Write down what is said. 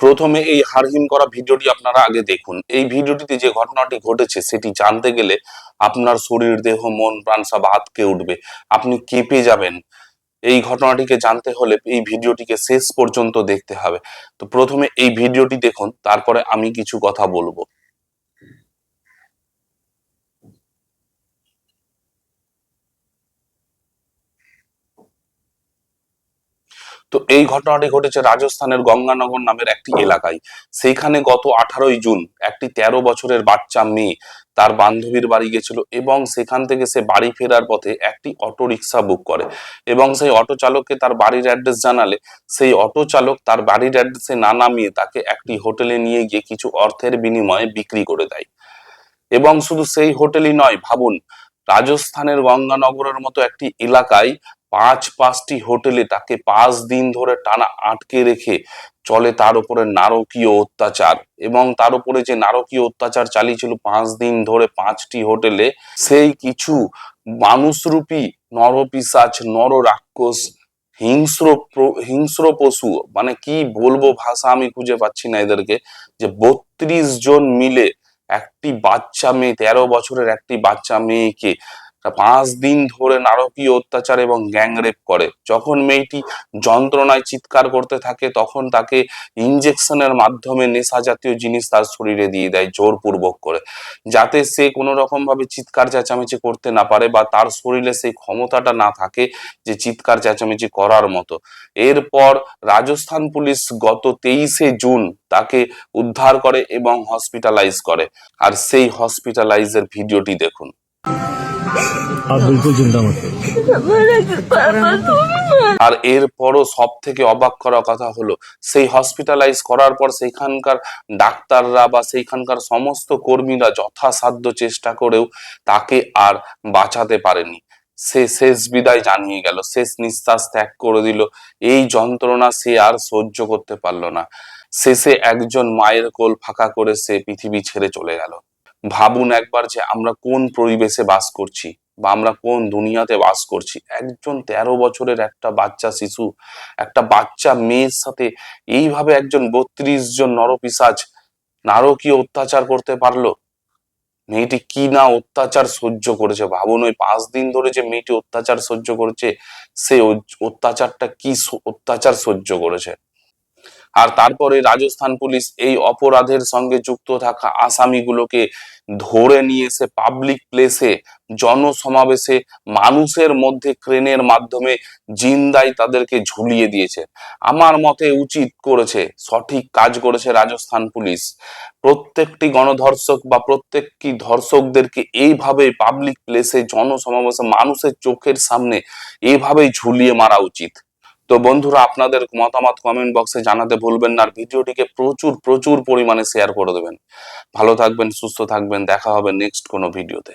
প্রথমে এই হাড়হিম করা ভিডিওটি আপনারা আগে দেখুন। এই ভিডিওটিতে যে ঘটনাটি ঘটেছে সেটি জানতে গেলে আপনার শরীর, দেহ, মন, প্রাণ সব আঁতকে উঠবে। আপনি কেঁপে যাবেন। এই ঘটনাটিকে জানতে হলে এই ভিডিওটিকে শেষ পর্যন্ত দেখতে হবে। তো প্রথমে এই ভিডিওটি দেখুন, তারপরে আমি কিছু কথা বলবো। তো এই ঘটনাটি ঘটেছে রাজস্থানের গঙ্গানগর নামের একটি এলাকায়। সেইখানে গত 18ই জুন একটি 13 বছরের বাচ্চা মেয়ে তার বান্ধবীর বাড়ি গেছিল এবং সেখান থেকে সে বাড়ি ফেরার পথে একটি অটো রিক্সা বুক করে এবং সেই অটো চালককে তার বাড়ির অ্যাড্রেস জানালে সেই অটো চালক তার বাড়ির অ্যাড্রেসে না নামিয়ে তাকে একটি হোটেলে নিয়ে গিয়ে কিছু অর্থের বিনিময়ে বিক্রি করে দেয়। এবং শুধু সেই হোটেলই নয়, ভাবুন, রাজস্থানের গঙ্গানগরের মতো একটি এলাকায় পাঁচটি হোটেলে তাকে 5 দিন ধরে টানা আটকে রেখে চলে তার উপরে নারকীয় অত্যাচার। এবং তার উপরে যে নারকীয় অত্যাচার চালিয়েছিল 5 দিন ধরে 5টি হোটেলে, সেই কিছু মানুষরূপী নরপিশাচ, নর রাক্ষস, হিংস্র পশু, মানে কি বলবো, ভাষা আমি খুঁজে পাচ্ছি না এদেরকে, যে 32 জন মিলে একটি বাচ্চা মেয়ে, 13 বছরের একটি বাচ্চা মেয়েকে 5 দিন ধরে নারকীয় অত্যাচার এবং গ্যাংরেপ করে। যখন মেয়েটি যন্ত্রণায় চিৎকার করতে থাকে তখন তাকে ইনজেকশনের মাধ্যমে নেশা জাতীয় জিনিস তার শরীরে দিয়ে দেয় জোরপূর্বক করে, যাতে সে কোনো রকম ভাবে চিৎকার চেঁচামেচি করতে না পারে বা তার শরীরে সেই ক্ষমতাটা না থাকে যে চিৎকার চেঁচামেচি করার মতো। এরপর রাজস্থান পুলিশ গত 23শে জুন তাকে উদ্ধার করে এবং হসপিটালাইজ করে। আর সেই হসপিটালাইজের ভিডিওটি দেখুন। আর এরপরও সব থেকে অবাক করা কথা হলো, সেই হসপিটালাইজ করার পর সেইখানকার ডাক্তাররা বা সেইখানকার সমস্ত কর্মীরা যথাসাধ্য চেষ্টা করেও তাকে আর বাঁচাতে পারেনি। সে শেষ বিদায় জানিয়ে গেল, শেষ নিঃশ্বাস ত্যাগ করে দিল। এই যন্ত্রণা সে আর সহ্য করতে পারলো না। শেষে একজন মায়ের কোল ফাঁকা করে সে পৃথিবী ছেড়ে চলে গেল। ভাবুন একবার যে আমরা কোন পরিবেশে বাস করছি বা আমরা কোন দুনিয়াতে বাস করছি। একজন 13 বছরের একটা বাচ্চা শিশু, একটা বাচ্চা মেয়ের সাথে এইভাবে একজন 32 জন নরপিশাচ নারকীয় অত্যাচার করতে পারলো। মেয়েটি কি না অত্যাচার সহ্য করেছে ভাবুন। ওই 5 দিন ধরে যে মেয়েটি অত্যাচার সহ্য করেছে, সে অত্যাচারটা কি অত্যাচার সহ্য করেছে। আর তারপরে রাজস্থান পুলিশ এই অপরাধের সঙ্গে যুক্ত থাকা আসামিগুলোকে ধরে নিয়ে এসে পাবলিক প্লেসে, জনসমাবেশে, মানুষের মধ্যে ক্রেনের মাধ্যমে জিন্দাই তাদেরকে ঝুলিয়ে দিয়েছে। আমার মতে উচিত করেছে, সঠিক কাজ করেছে রাজস্থান পুলিশ। প্রত্যেকটি গণধর্ষক বা প্রত্যেকটি ধর্ষকদেরকে এইভাবে পাবলিক প্লেসে, জনসমাবেশে, মানুষের চোখের সামনে এইভাবেই ঝুলিয়ে মারা উচিত। তো বন্ধুরা, আপনাদের মতামত কমেন্ট বক্সে জানাতে ভুলবেন না। আর ভিডিওটিকে প্রচুর প্রচুর পরিমাণে শেয়ার করে দেবেন। ভালো থাকবেন, সুস্থ থাকবেন, দেখা হবে নেক্সট কোনো ভিডিওতে।